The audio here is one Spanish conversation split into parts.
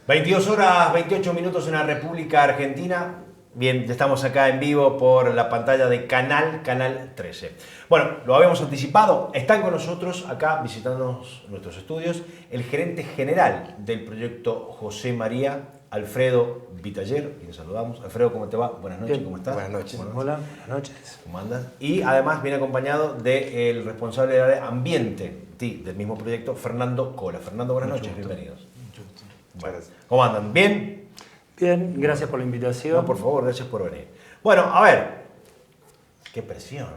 22 horas 28 minutos en la República Argentina. Bien, estamos acá en vivo por la pantalla de Canal 13. Bueno, lo habíamos anticipado. Están con nosotros acá visitándonos nuestros estudios el gerente general del proyecto José María, Alfredo Vitaller, quien saludamos. Alfredo, ¿cómo te va? Buenas noches, ¿cómo estás? Buenas noches. Buenas Hola, buenas noches. ¿Cómo andas? Y además viene acompañado del responsable del área ambiente del mismo proyecto, Fernando Cola. Fernando, buenas noches, bienvenidos. Bueno, ¿cómo andan? ¿Bien? Bien, gracias por la invitación. No, por favor, gracias por venir. Bueno, a ver, qué presión.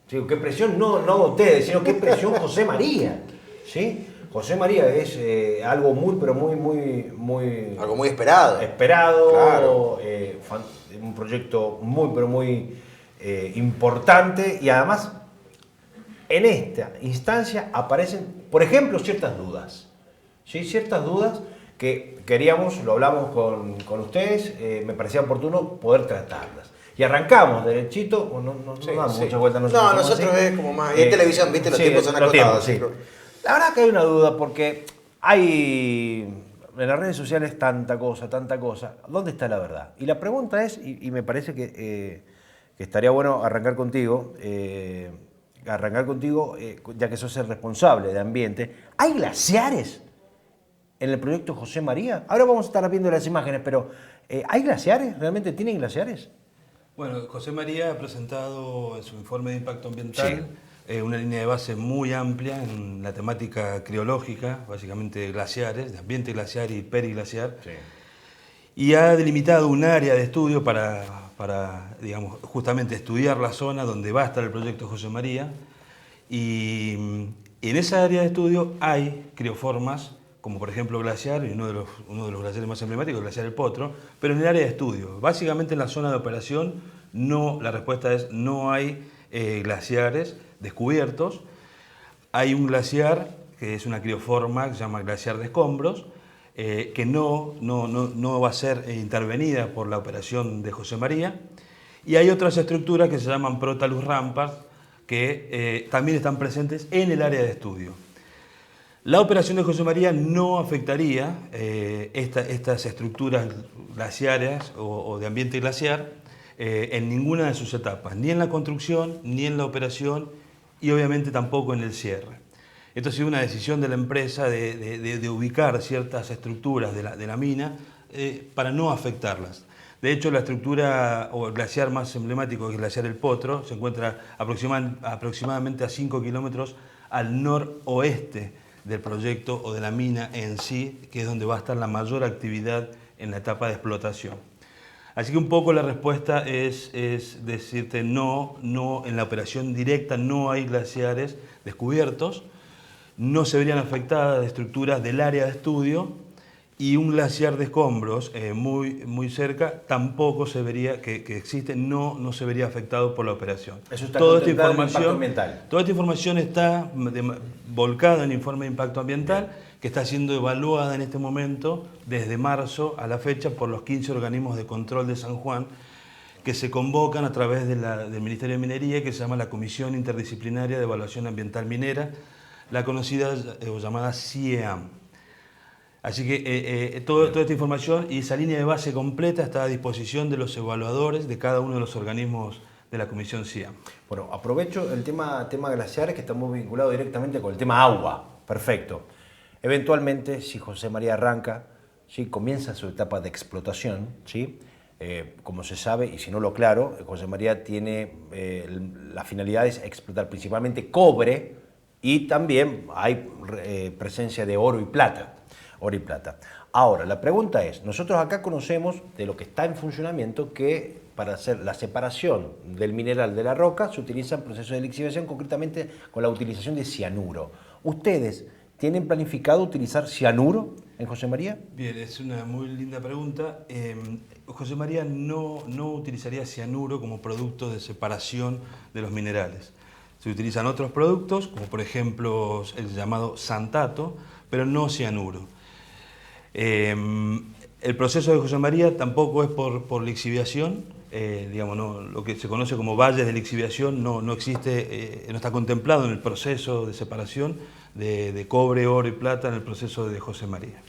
Sí, qué presión, no ustedes, sino qué presión José María. ¿Sí? José María es algo muy, pero muy... Algo muy esperado. Esperado, Claro. Un proyecto muy, pero muy importante y además en esta instancia aparecen, por ejemplo, ciertas dudas. ¿Sí? Ciertas dudas que queríamos, lo hablamos con ustedes, me parecía oportuno poder tratarlas. Y arrancamos derechito, no damos muchas vueltas. No, nosotros es como más... Y en televisión, viste, los tiempos son acotados. Sí. La verdad que hay una duda porque hay en las redes sociales tanta cosa. ¿Dónde está la verdad? Y la pregunta es, y me parece que estaría bueno arrancar contigo, ya que sos el responsable de ambiente. ¿Hay glaciares en el proyecto José María? Ahora vamos a estar viendo las imágenes, pero ¿hay glaciares? ¿Realmente tienen glaciares? Bueno, José María ha presentado en su informe de impacto ambiental una línea de base muy amplia en la temática criológica, básicamente glaciares, de ambiente glaciar y periglaciar, y ha delimitado un área de estudio para, digamos, justamente estudiar la zona donde va a estar el proyecto José María, y en esa área de estudio hay crioformas, como por ejemplo glaciar, y uno de los glaciares más emblemáticos, el glaciar El Potro, pero en el área de estudio. Básicamente en la zona de operación, la respuesta es no hay glaciares descubiertos. Hay un glaciar, que es una crioforma, que se llama glaciar de escombros, que no va a ser intervenida por la operación de José María. Y hay otras estructuras que se llaman Protalus rampas, que también están presentes en el área de estudio. La operación de José María no afectaría estas estructuras glaciares o de ambiente glaciar en ninguna de sus etapas, ni en la construcción, ni en la operación y obviamente tampoco en el cierre. Esto ha sido una decisión de la empresa de ubicar ciertas estructuras de la mina para no afectarlas. De hecho, la estructura o el glaciar más emblemático, que es el glaciar El Potro, se encuentra aproximadamente a 5 kilómetros al noroeste del proyecto o de la mina en sí, que es donde va a estar la mayor actividad en la etapa de explotación. Así que un poco la respuesta es decirte no, en la operación directa no hay glaciares descubiertos, no se verían afectadas estructuras del área de estudio y un glaciar de escombros muy cerca tampoco se vería, que existe, no se vería afectado por la operación. Eso está Toda contemplado en el impacto ambiental. Toda esta información está volcada en el informe de impacto ambiental, que está siendo evaluada en este momento, desde marzo a la fecha, por los 15 organismos de control de San Juan, que se convocan a través del Ministerio de Minería, que se llama la Comisión Interdisciplinaria de Evaluación Ambiental Minera, la conocida o llamada CIEAM. Así que toda esta información y esa línea de base completa está a disposición de los evaluadores de cada uno de los organismos de la Comisión CIEAM. Bueno, aprovecho el tema glaciares, que está muy vinculado directamente con el tema agua. Perfecto. Eventualmente, si José María arranca, ¿sí?, comienza su etapa de explotación, ¿sí? Como se sabe, y si no lo aclaro, José María tiene la finalidad es explotar principalmente cobre y también hay presencia de oro y plata. Ahora, la pregunta es, nosotros acá conocemos de lo que está en funcionamiento que para hacer la separación del mineral de la roca se utilizan procesos de lixiviación, concretamente con la utilización de cianuro. ¿Ustedes tienen planificado utilizar cianuro en José María? Bien, es una muy linda pregunta. José María no utilizaría cianuro como producto de separación de los minerales. Se utilizan otros productos, como por ejemplo el llamado santato, pero no cianuro. El proceso de José María tampoco es por lixiviación, digamos, lo que se conoce como valles de lixiviación no existe, no está contemplado en el proceso de separación de cobre, oro y plata en el proceso de José María.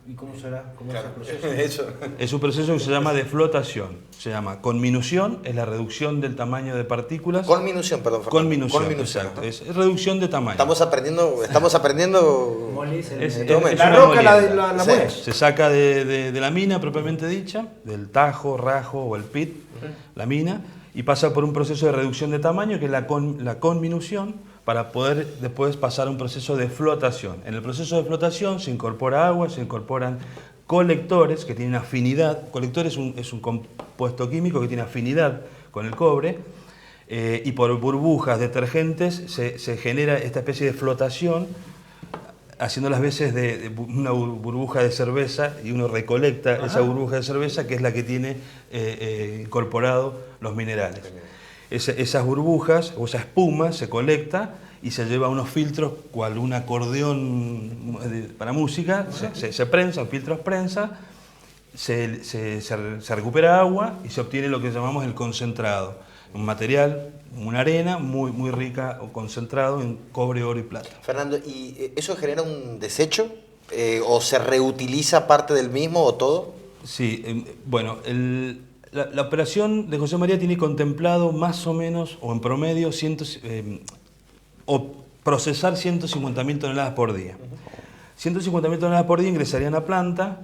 ¿Y cómo será? ¿Cómo es Claro, el proceso? eso. Es un proceso que se llama de flotación. Se llama conminución, es la reducción del tamaño de partículas. Conminución, perdón, Fernando. Conminución, Conminución, exacto. ajá. Es reducción de tamaño. Estamos aprendiendo. Molís el- Es- todo es la una roca molienda. la Sí. mueles. Se saca de la mina propiamente dicha, del tajo, rajo o el pit, la mina, y pasa por un proceso de reducción de tamaño, que es la conminución, para poder después pasar a un proceso de flotación. En el proceso de flotación se incorpora agua, se incorporan colectores que tienen afinidad. Colector es un compuesto químico que tiene afinidad con el cobre, y por burbujas detergentes se genera esta especie de flotación, haciendo las veces de una burbuja de cerveza, y uno recolecta esa burbuja de cerveza, que es la que tiene incorporado los minerales. Esas burbujas o esa espuma se colecta y se lleva a unos filtros, cual un acordeón para música, se prensa, filtros prensa, se recupera agua y se obtiene lo que llamamos el concentrado, un material, una arena muy rica o concentrado en cobre, oro y plata. Fernando, ¿y eso genera un desecho? ¿O se reutiliza parte del mismo o todo? Sí, bueno, la operación de José María tiene contemplado más o menos, o en promedio, procesar 150.000 toneladas por día. 150.000 toneladas por día ingresarían a planta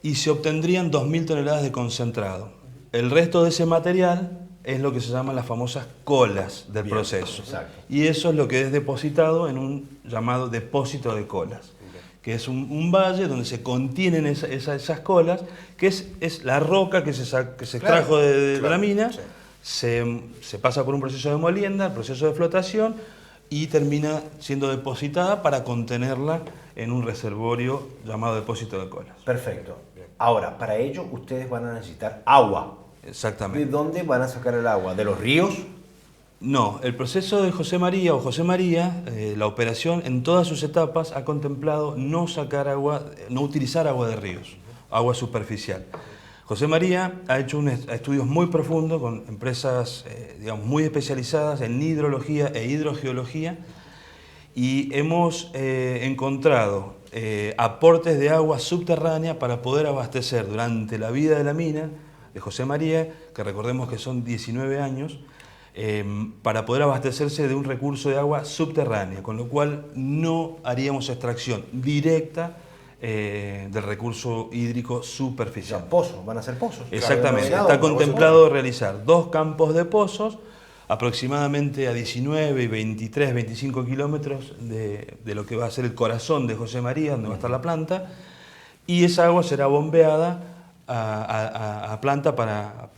y se obtendrían 2.000 toneladas de concentrado. El resto de ese material es lo que se llaman las famosas colas del proceso. exacto. Y eso es lo que es depositado en un llamado depósito de colas, que es un valle donde se contienen esas colas, que es la roca que se extrajo de la mina, sí. se pasa por un proceso de molienda, el proceso de flotación, y termina siendo depositada para contenerla en un reservorio llamado depósito de colas. Perfecto. Ahora, para ello ustedes van a necesitar agua. ¿De Exactamente. dónde van a sacar el agua? ¿De los ríos? No, el proceso de José María la operación en todas sus etapas ha contemplado no sacar agua, no utilizar agua de ríos, agua superficial. José María ha hecho estudios muy profundos con empresas digamos, muy especializadas en hidrología e hidrogeología, y hemos encontrado aportes de agua subterránea para poder abastecer durante la vida de la mina de José María, que recordemos que son 19 años, para poder abastecerse de un recurso de agua subterránea, con lo cual no haríamos extracción directa del recurso hídrico superficial. Pozos, van a ser pozos. Exactamente, Claro, está por contemplado realizar 2 campos de pozos, aproximadamente a 19 y 23, 25 kilómetros de lo que va a ser el corazón de José María, donde va a estar la planta, y esa agua será bombeada a planta para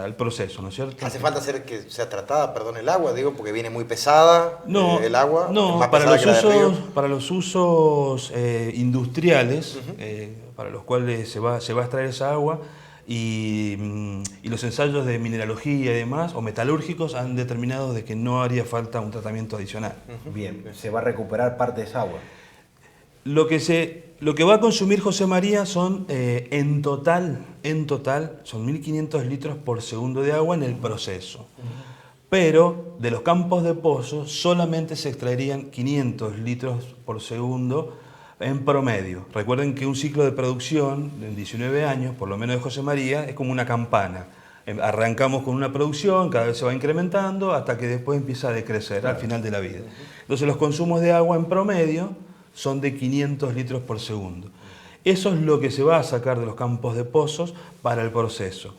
el proceso, ¿no es cierto? ¿Hace falta hacer que sea tratada, perdón, el agua, digo, porque viene muy pesada el agua? No, es más para pesada los, que la del río? para los usos industriales, para los cuales se va a extraer esa agua, y los ensayos de mineralogía y demás, o metalúrgicos, han determinado de que no haría falta un tratamiento adicional. Bien, se va a recuperar parte de esa agua. Lo que va a consumir José María son, en total, son 1.500 litros por segundo de agua en el proceso. Pero de los campos de pozos solamente se extraerían 500 litros por segundo en promedio. Recuerden que un ciclo de producción de 19 años, por lo menos de José María, es como una campana. Arrancamos con una producción, cada vez se va incrementando, hasta que después empieza a decrecer al final de la vida. Entonces los consumos de agua en promedio son de 500 litros por segundo. Eso es lo que se va a sacar de los campos de pozos para el proceso.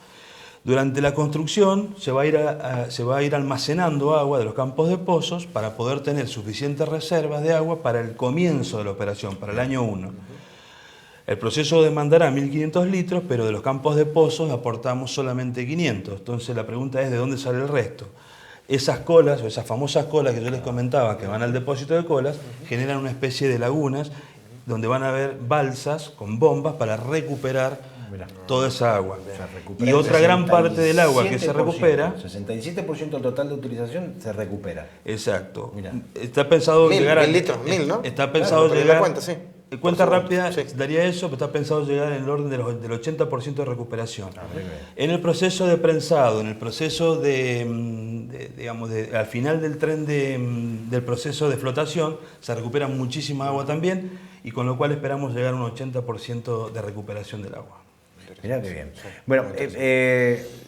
Durante la construcción se va a ir almacenando agua de los campos de pozos para poder tener suficientes reservas de agua para el comienzo de la operación, para el año 1. El proceso demandará 1.500 litros, pero de los campos de pozos aportamos solamente 500. Entonces la pregunta es, ¿de dónde sale el resto? Esas colas, o esas famosas colas que yo les comentaba, que van al depósito de colas, generan una especie de lagunas donde van a haber balsas con bombas para recuperar toda esa agua. Y otra gran parte del agua que se recupera... 67% del total de utilización se recupera. Exacto. Mirá. Está pensado llegar a... 1.000 litros, 1.000, ¿no? Está pensado Claro, llegar... la cuenta, sí. Cuenta Por segundo, rápida sí. daría eso, pero está pensado llegar en el orden del 80% de recuperación. En el proceso de prensado, en el proceso al final del tren del proceso de flotación, se recupera muchísima agua también, y con lo cual esperamos llegar a un 80% de recuperación del agua. Mirá qué bien. Bueno,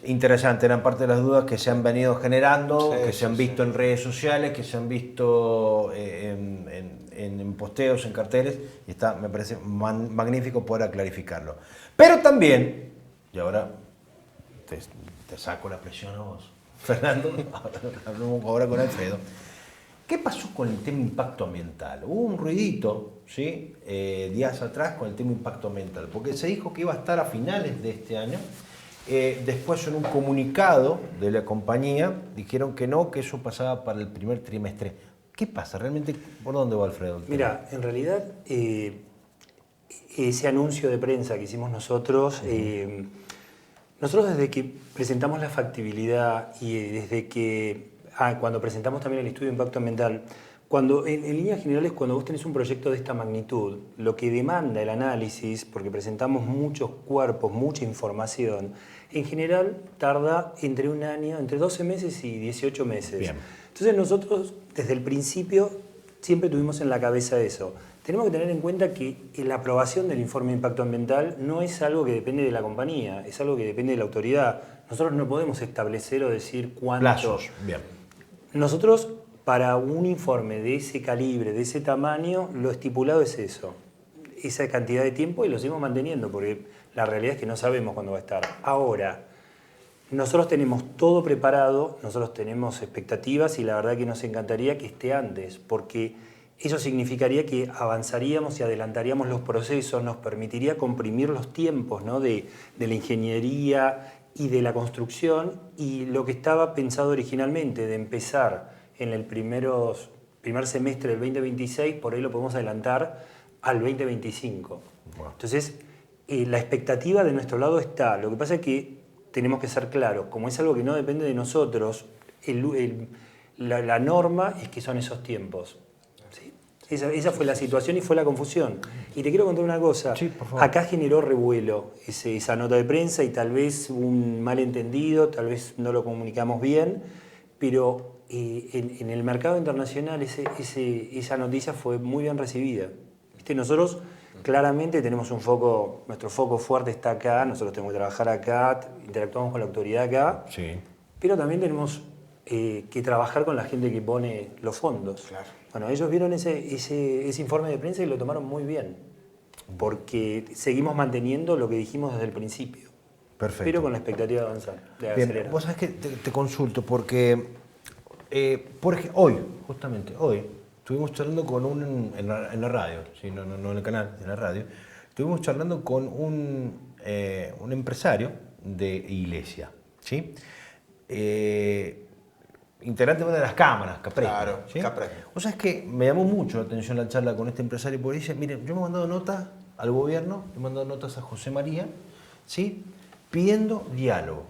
interesante, eran parte de las dudas que se han venido generando, que se han visto en redes sociales, que se han visto en posteos, en carteles, y está, me parece magnífico poder clarificarlo. Pero también, y ahora te saco la presión a vos, Fernando, hablamos ahora con Alfredo. ¿Qué pasó con el tema impacto ambiental? Hubo un ruidito, ¿sí? Días atrás con el tema impacto ambiental, porque se dijo que iba a estar a finales de este año. Después, en un comunicado de la compañía, dijeron que no, que eso pasaba para el primer trimestre. ¿Qué pasa? ¿Realmente por dónde va, Alfredo? Mira, en realidad, ese anuncio de prensa que hicimos nosotros, nosotros desde que presentamos la factibilidad y desde que cuando presentamos también el estudio de impacto ambiental, en líneas generales, cuando vos tenés un proyecto de esta magnitud, lo que demanda el análisis, porque presentamos muchos cuerpos, mucha información, en general tarda entre un año, entre 12 meses y 18 meses. Bien. Entonces nosotros, desde el principio, siempre tuvimos en la cabeza eso. Tenemos que tener en cuenta que la aprobación del informe de impacto ambiental no es algo que depende de la compañía, es algo que depende de la autoridad. Nosotros no podemos establecer o decir cuánto. Plazos, bien. Nosotros, para un informe de ese calibre, de ese tamaño, lo estipulado es eso, esa cantidad de tiempo, y lo seguimos manteniendo, porque la realidad es que no sabemos cuándo va a estar. Ahora, nosotros tenemos todo preparado, nosotros tenemos expectativas, y la verdad que nos encantaría que esté antes, porque eso significaría que avanzaríamos y adelantaríamos los procesos, nos permitiría comprimir los tiempos, ¿no? de la ingeniería y de la construcción, y lo que estaba pensado originalmente de empezar en el primer semestre del 2026, por ahí lo podemos adelantar al 2025. Wow. Entonces, la expectativa de nuestro lado está. Lo que pasa es que tenemos que ser claros, como es algo que no depende de nosotros, la norma es que son esos tiempos. ¿Sí? Esa fue la situación y fue la confusión. Y te quiero contar una cosa. Sí, por favor. Acá generó revuelo esa nota de prensa, y tal vez un malentendido, tal vez no lo comunicamos bien, pero en el mercado internacional esa noticia fue muy bien recibida. ¿Viste? Nosotros claramente tenemos un foco, nuestro foco fuerte está acá, nosotros tenemos que trabajar acá, interactuamos con la autoridad acá, Sí. pero también tenemos que trabajar con la gente que pone los fondos. Claro. Bueno, ellos vieron ese informe de prensa y lo tomaron muy bien, porque seguimos manteniendo lo que dijimos desde el principio. Perfecto. Pero con la expectativa de avanzar, de Bien, acelerar. vos sabés que te consulto porque, hoy, justamente hoy, estuvimos charlando con en la radio, ¿sí? no en el canal, en la radio, estuvimos charlando con un empresario de iglesia, ¿sí? Integrante de una de las cámaras, Capresco. Claro, ¿sí? Capresco. O sea, es que me llamó mucho la atención la charla con este empresario, porque dice, miren, yo me he mandado notas al gobierno, he mandado notas a José María, ¿sí? Pidiendo diálogo.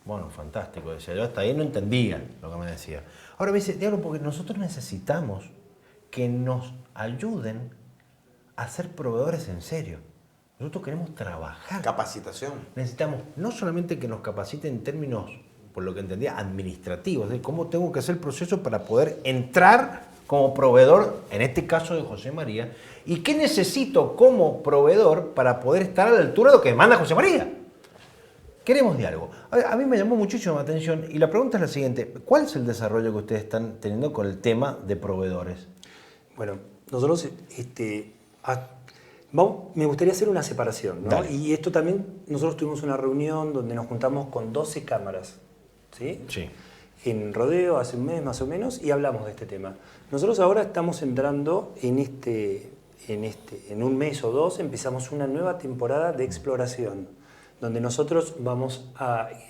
Bueno, fantástico, decía yo, hasta ahí no entendía lo que me decía. Ahora me dice, diálogo, porque nosotros necesitamos que nos ayuden a ser proveedores en serio. Nosotros queremos trabajar. Capacitación. Necesitamos no solamente que nos capaciten en términos, por lo que entendía, administrativos, de cómo tengo que hacer el proceso para poder entrar como proveedor, en este caso de José María, y qué necesito como proveedor para poder estar a la altura de lo que demanda José María. Queremos diálogo. A mí me llamó muchísimo la atención y la pregunta es la siguiente, ¿cuál es el desarrollo que ustedes están teniendo con el tema de proveedores? Bueno, nosotros me gustaría hacer una separación, ¿no? Dale. Y esto también, nosotros tuvimos una reunión donde nos juntamos con 12 cámaras, ¿sí? Sí. En Rodeo, hace un mes más o menos, y hablamos de este tema. Nosotros ahora estamos entrando en un mes o dos, empezamos una nueva temporada de exploración, donde nosotros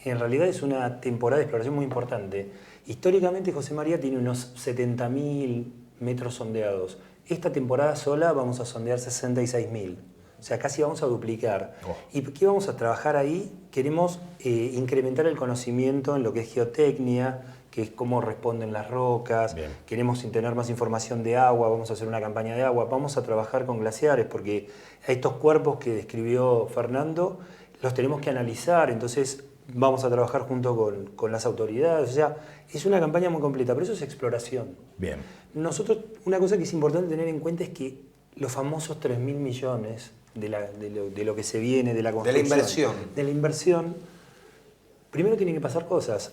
en realidad es una temporada de exploración muy importante. Históricamente José María tiene unos 70.000 metros sondeados. Esta temporada sola vamos a sondear 66.000. O sea, casi vamos a duplicar. Oh. ¿Y qué vamos a trabajar ahí? Queremos incrementar el conocimiento en lo que es geotecnia, que es cómo responden las rocas. Bien. Queremos tener más información de agua, vamos a hacer una campaña de agua. Vamos a trabajar con glaciares, porque a estos cuerpos que describió Fernando los tenemos que analizar, entonces vamos a trabajar junto con las autoridades. O sea, es una campaña muy completa, pero eso es exploración. Bien. Nosotros, una cosa que es importante tener en cuenta es que los famosos 3.000 millones de lo que se viene, de la construcción. De la inversión. Primero tienen que pasar cosas.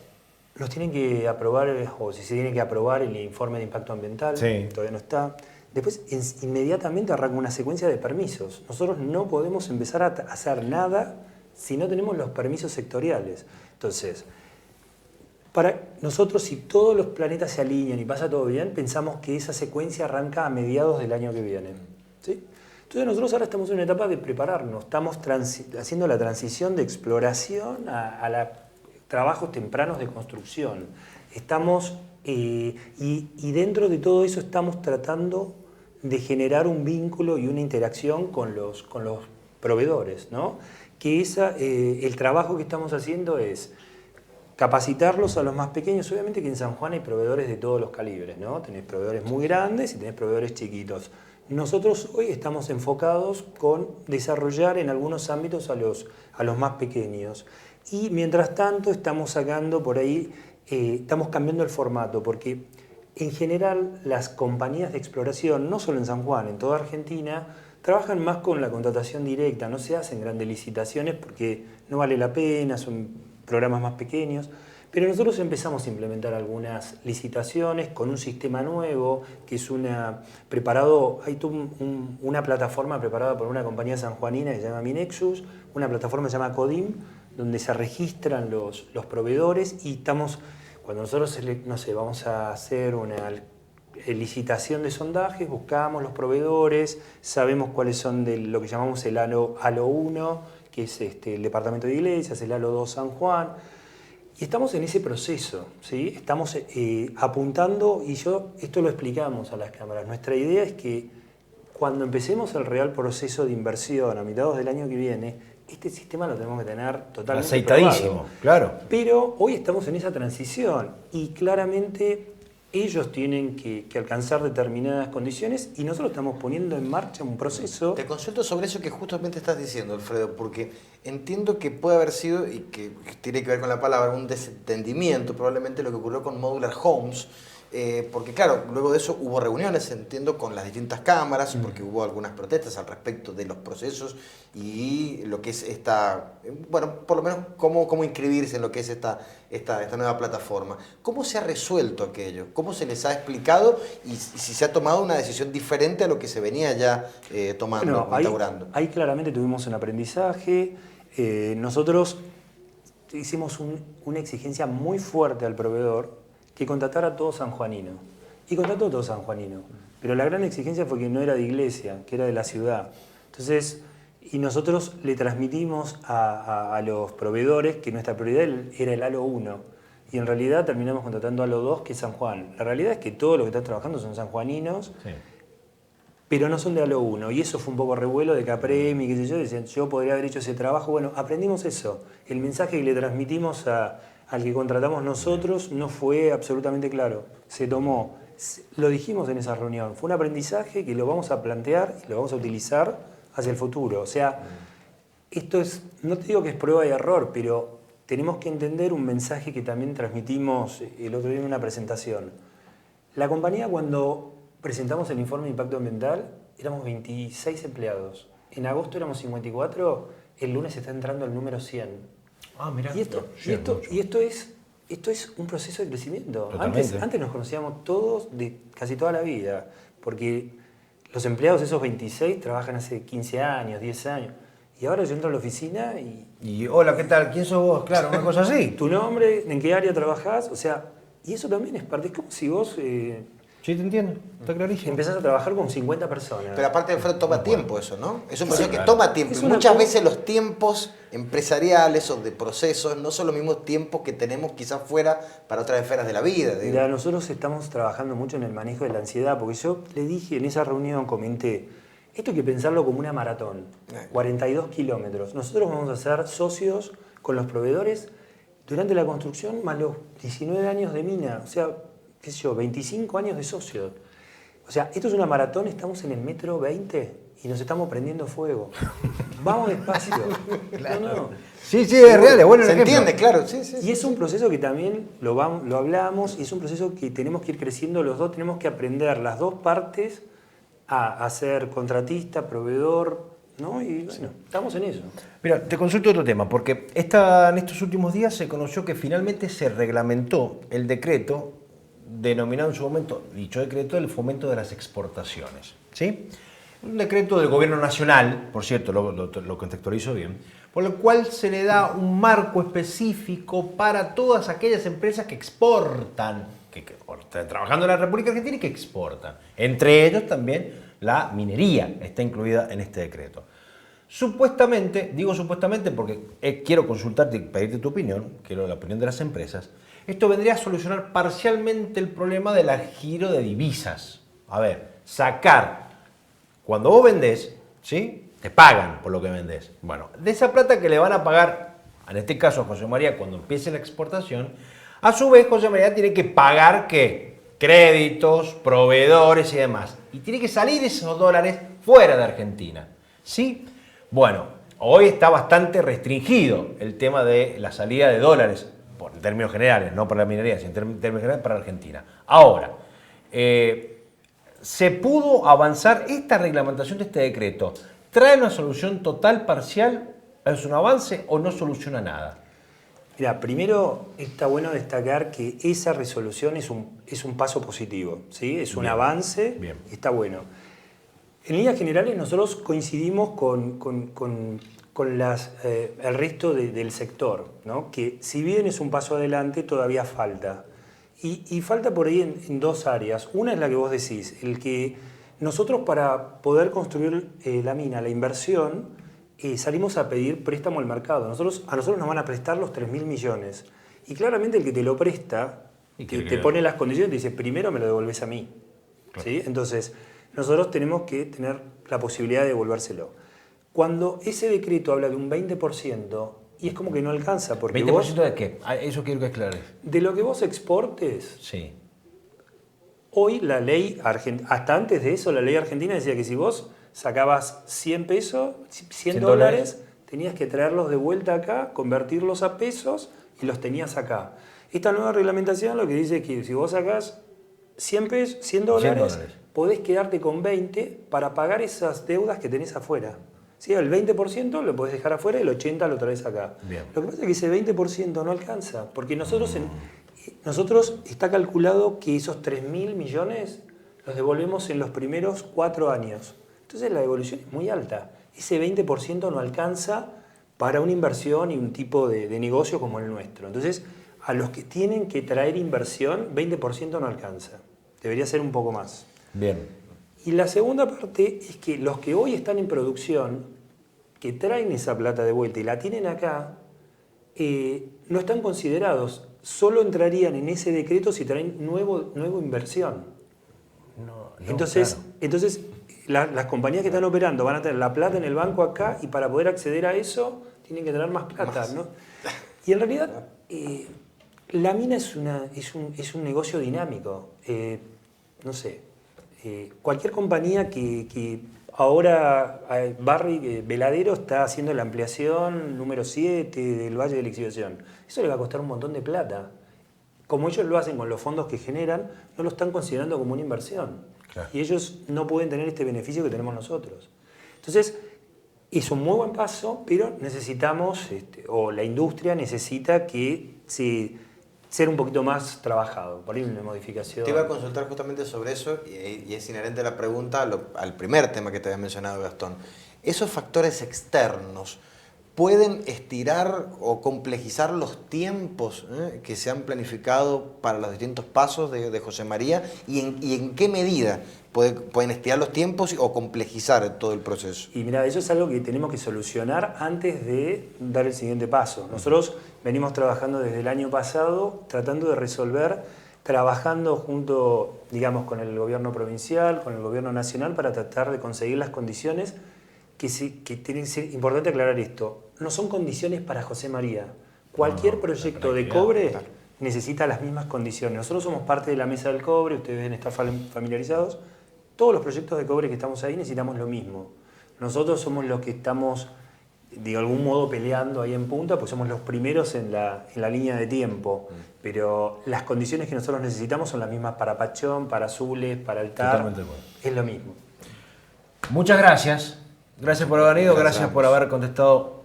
Los tienen que aprobar, o si se tiene que aprobar el informe de impacto ambiental, todavía no está. Después, inmediatamente arranca una secuencia de permisos. Nosotros no podemos empezar a hacer nada si no tenemos los permisos sectoriales. Entonces, para nosotros, si todos los planetas se alinean y pasa todo bien, pensamos que esa secuencia arranca a mediados del año que viene. ¿Sí? Entonces nosotros ahora estamos en una etapa de prepararnos, estamos haciendo la transición de exploración a trabajos tempranos de construcción. Estamos, y dentro de todo eso estamos tratando de generar un vínculo y una interacción con los proveedores, ¿no? Que el trabajo que estamos haciendo es capacitarlos a los más pequeños. Obviamente que en San Juan hay proveedores de todos los calibres, ¿no? Tenés proveedores muy grandes y tenés proveedores chiquitos. Nosotros hoy estamos enfocados con desarrollar en algunos ámbitos a los más pequeños. Y mientras tanto estamos sacando por ahí, estamos cambiando el formato, porque en general las compañías de exploración, no solo en San Juan, en toda Argentina, trabajan más con la contratación directa, no se hacen grandes licitaciones porque no vale la pena, son programas más pequeños. Pero nosotros empezamos a implementar algunas licitaciones con un sistema nuevo, que es hay una plataforma preparada por una compañía sanjuanina que se llama Minexus, una plataforma que se llama Codim, donde se registran los proveedores y cuando nosotros, no sé, vamos a hacer una licitación de sondajes, buscamos los proveedores, sabemos cuáles son de lo que llamamos el Halo 1, que es el departamento de iglesias, el Halo 2 San Juan. Y estamos en ese proceso, ¿sí? Estamos apuntando, y esto lo explicamos a las cámaras. Nuestra idea es que cuando empecemos el real proceso de inversión a mediados del año que viene, este sistema lo tenemos que tener totalmente aceitadísimo, probado. claro. Pero hoy estamos en esa transición y claramente ellos tienen que alcanzar determinadas condiciones y nosotros estamos poniendo en marcha un proceso. Te consulto sobre eso que justamente estás diciendo, Alfredo, porque entiendo que puede haber sido, y que tiene que ver con la palabra, un desentendimiento, probablemente lo que ocurrió con Modular Homes, porque claro, luego de eso hubo reuniones, entiendo, con las distintas cámaras, porque hubo algunas protestas al respecto de los procesos y lo que es por lo menos cómo inscribirse en lo que es esta nueva plataforma. ¿Cómo se ha resuelto aquello? ¿Cómo se les ha explicado? Y si se ha tomado una decisión diferente a lo que se venía ya tomando, instaurando. Ahí claramente tuvimos un aprendizaje. Nosotros hicimos una exigencia muy fuerte al proveedor que contratara a todo sanjuanino. Y contrató a todo sanjuanino. Pero la gran exigencia fue que no era de iglesia, que era de la ciudad. Entonces, y nosotros le transmitimos a los proveedores que nuestra prioridad era el Halo 1. Y en realidad terminamos contratando a Halo 2, que es San Juan. La realidad es que todos los que están trabajando son sanjuaninos, sí, pero no son de Halo 1. Y eso fue un poco revuelo de Capremi, qué sé yo. Decían, yo podría haber hecho ese trabajo. Bueno, aprendimos eso. El mensaje que le transmitimos al que contratamos nosotros no fue absolutamente claro. Se tomó, lo dijimos en esa reunión, fue un aprendizaje que lo vamos a plantear y lo vamos a utilizar hacia el futuro. O sea, esto no te digo que es prueba y error, pero tenemos que entender un mensaje que también transmitimos el otro día en una presentación. La compañía, cuando presentamos el informe de impacto ambiental, éramos 26 empleados. En agosto éramos 54, el lunes está entrando el número 100. Ah, mirá. Y esto es un proceso de crecimiento. Antes nos conocíamos todos de casi toda la vida, porque los empleados, esos 26, trabajan hace 15 años, 10 años. Y ahora yo entro a la oficina y hola, ¿qué tal? ¿Quién sos vos? Claro, una cosa así. Tu nombre, en qué área trabajás, o sea, y eso también es parte, es como si vos... Sí, te entiendo, está clarísimo. Empezás a trabajar con 50 personas. Pero aparte, Alfredo, toma tiempo eso, ¿no? Es un proceso que toma tiempo. Y muchas veces los tiempos empresariales o de procesos no son los mismos tiempos que tenemos quizás fuera para otras esferas de la vida. Mira, nosotros estamos trabajando mucho en el manejo de la ansiedad, porque yo le dije en esa reunión, comenté, esto hay que pensarlo como una maratón, 42 kilómetros. Nosotros vamos a ser socios con los proveedores durante la construcción más los 19 años de mina, o sea, qué sé yo, 25 años de socio. O sea, esto es una maratón, estamos en el metro 20 y nos estamos prendiendo fuego. Vamos despacio. Claro. No. Sí, es real, es bueno el Se ejemplo. entiende, claro. Sí, y es un proceso que también lo hablamos y es un proceso que tenemos que ir creciendo los dos, tenemos que aprender las dos partes a ser contratista, proveedor, ¿no? Y bueno, estamos en eso. Mira, te consulto otro tema, porque en estos últimos días se conoció que finalmente se reglamentó el decreto, denominado en su momento, dicho decreto, del fomento de las exportaciones. ¿Sí? Un decreto del gobierno nacional, por cierto, lo contextualizo bien, por el cual se le da un marco específico para todas aquellas empresas que exportan, que están trabajando en la República Argentina y que exportan. Entre ellos también la minería está incluida en este decreto. Supuestamente, digo supuestamente porque quiero consultarte y pedirte tu opinión, quiero la opinión de las empresas, esto vendría a solucionar parcialmente el problema del giro de divisas. A ver, cuando vos vendés, ¿sí? Te pagan por lo que vendés. Bueno, de esa plata que le van a pagar, en este caso a José María, cuando empiece la exportación, a su vez José María tiene que pagar, ¿qué? Créditos, proveedores y demás. Y tiene que salir esos dólares fuera de Argentina. ¿Sí? Bueno, hoy está bastante restringido el tema de la salida de dólares, en términos generales, no para la minería, sino en términos generales para Argentina. Ahora, ¿se pudo avanzar esta reglamentación de este decreto? ¿Trae una solución total, parcial? ¿Es un avance o no soluciona nada? Mira, primero está bueno destacar que esa resolución es un paso positivo, ¿sí? Es un avance, está bueno. En líneas generales nosotros coincidimos con el resto del sector, ¿no? Que si bien es un paso adelante, todavía falta. Y falta por ahí en dos áreas. Una es la que vos decís, el que nosotros para poder construir la mina, la inversión, salimos a pedir préstamo al mercado. A nosotros nos van a prestar los 3.000 millones. Y claramente el que te lo presta, que te pone las condiciones, te dice, primero me lo devolvés a mí. Claro. ¿Sí? Entonces, nosotros tenemos que tener la posibilidad de devolvérselo. Cuando ese decreto habla de un 20%, y es como que no alcanza. Porque ¿20% de qué? Eso quiero que aclares. De lo que vos exportes. Sí. Hoy la ley, hasta antes de eso, la ley argentina decía que si vos sacabas 100 pesos, 100 dólares, tenías que traerlos de vuelta acá, convertirlos a pesos y los tenías acá. Esta nueva reglamentación lo que dice es que si vos sacás 100 dólares, podés quedarte con 20 para pagar esas deudas que tenés afuera. ¿Sí? El 20% lo podés dejar afuera y el 80% lo traes acá. Bien. Lo que pasa es que ese 20% no alcanza, porque nosotros está calculado que esos 3.000 millones los devolvemos en los primeros 4 años. Entonces la devolución es muy alta. Ese 20% no alcanza para una inversión y un tipo de negocio como el nuestro. Entonces, a los que tienen que traer inversión, 20% no alcanza. Debería ser un poco más. Bien. Y la segunda parte es que los que hoy están en producción, que traen esa plata de vuelta y la tienen acá, no están considerados. Solo entrarían en ese decreto si traen nueva inversión. Entonces, las compañías que están operando van a tener la plata en el banco acá y para poder acceder a eso tienen que tener más plata, ¿no? Y en realidad la mina es un negocio dinámico. No sé, cualquier compañía que ahora Barry Veladero está haciendo la ampliación número 7 del Valle de la Exhibición. Eso le va a costar un montón de plata. Como ellos lo hacen con los fondos que generan, no lo están considerando como una inversión. Claro. Y ellos no pueden tener este beneficio que tenemos nosotros. Entonces, es un muy buen paso, pero necesitamos, o la industria necesita que ser un poquito más trabajado, por ahí una modificación. Te iba a consultar justamente sobre eso, y es inherente la pregunta al primer tema que te había mencionado, Gastón. ¿Esos factores externos pueden estirar o complejizar los tiempos que se han planificado para los distintos pasos de José María? ¿Y en qué medida pueden estirar los tiempos o complejizar todo el proceso? Y mira, eso es algo que tenemos que solucionar antes de dar el siguiente paso. Nosotros venimos trabajando desde el año pasado, tratando de resolver, trabajando junto, digamos, con el gobierno provincial, con el gobierno nacional, para tratar de conseguir las condiciones que tiene que ser importante aclarar esto. No son condiciones para José María. Cualquier proyecto de cobre necesita las mismas condiciones. Nosotros somos parte de la mesa del cobre, ustedes deben estar familiarizados. Todos los proyectos de cobre que estamos ahí necesitamos lo mismo. Nosotros somos los que estamos, de algún modo, peleando ahí en punta, pues somos los primeros en la línea de tiempo. Pero las condiciones que nosotros necesitamos son las mismas para Pachón, para Azules, para Altar. Totalmente bueno. Es lo mismo. Muchas gracias. Gracias por haber venido, gracias por haber contestado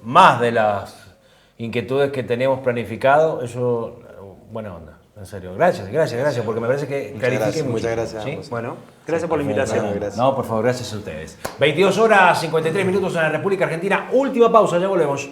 más de las inquietudes que teníamos planificado. Eso, buena onda. En serio, gracias, porque me parece que clarifique mucho. Muchas gracias. ¿Sí? Bueno, gracias por la invitación. Bueno, gracias. No, por favor, gracias a ustedes. 22 horas 53 minutos en la República Argentina. Última pausa, ya volvemos.